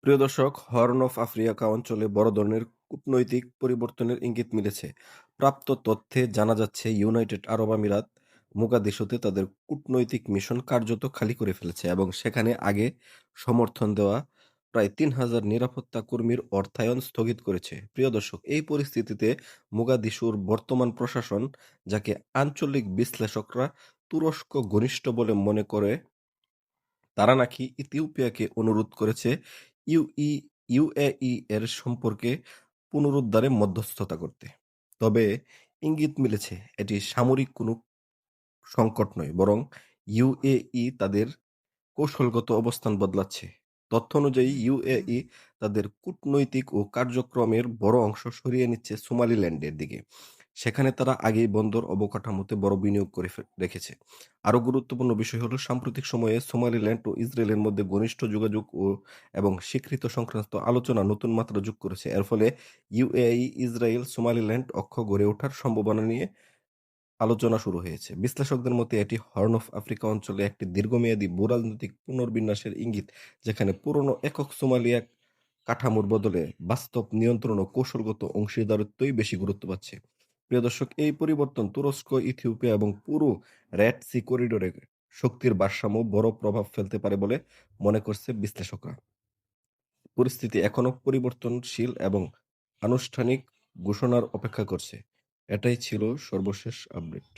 প্রিয় দর্শক, horn of Africa অঞ্চলে বড় ধরনের কূটনৈতিক পরিবর্তনের ইঙ্গিত মিলেছে। প্রাপ্ত তথ্যে জানা যাচ্ছে ইউনাইটেড আরব আমিরাত মোগাদিশুতে তাদের কূটনৈতিক মিশন কার্যত খালি করে ফেলেছে এবং সেখানে আগে সমর্থন দেওয়া প্রায় ৩,০০০ নিরাপত্তা কর্মীর অর্থায়ন স্থগিত করেছে। প্রিয় দর্শক, এই পরিস্থিতিতে মোগাদিশুর বর্তমান প্রশাসন, যাকে আঞ্চলিক বিশ্লেষকরা তুরস্ক ঘনিষ্ঠ বলে মনে করে, তারা নাকি ইথিওপিয়াকে অনুরোধ করেছে ইউই ইউএই এর সম্পর্কে পুনরুদ্ধারে মধ্যস্থতা করতে। তবে ইঙ্গিত মিলেছে এটি সামরিক কোনো সংকট নয়, বরং ইউএই তাদের কৌশলগত অবস্থান বদলাচ্ছে। তথ্য অনুযায়ী ইউএই তাদের কূটনৈতিক ও কার্যক্রমের বড় অংশ সরিয়ে নিচ্ছে সোমালিল্যান্ডের দিকে। সেখানে তারা আগেই বন্দর অবকাঠামোতে বড় বিনিয়োগ করে রেখেছে। আরও গুরুত্বপূর্ণ বিষয় হলো, সাম্প্রতিক সময়ে সোমালিল্যান্ড ও ইসরায়েলের মধ্যে ঘনিষ্ঠ যোগাযোগ এবং স্বীকৃত সংক্রান্ত আলোচনা নতুন মাত্রা যোগ করেছে। এর ফলে ইউএই ইসরায়েল সোমালিল্যান্ড অক্ষ গড়ে ওঠার সম্ভাবনা নিয়ে আলোচনা শুরু হয়েছে। বিশ্লেষকদের মতে এটি হর্ন অফ আফ্রিকা অঞ্চলে একটি দীর্ঘমেয়াদী ভূরাজনৈতিক পুনর্বিন্যাসের ইঙ্গিত, যেখানে পুরনো একক সোমালিয়া কাঠামোর বদলে বাস্তব নিয়ন্ত্রণ ও কৌশলগত অংশীদারত্বই বেশি গুরুত্ব পাচ্ছে। প্রিয় দর্শক, এই পরিবর্তন তুরস্ক, ইথিওপিয়া এবং পুরো রেড সি করিডোরে শক্তির ভারসাম্য বড় প্রভাব ফেলতে পারে বলে মনে করছে বিশ্লেষকরা। পরিস্থিতি এখনো পরিবর্তনশীল এবং আনুষ্ঠানিক ঘোষণার অপেক্ষা করছে। এটাই ছিল সর্বশেষ আপডেট।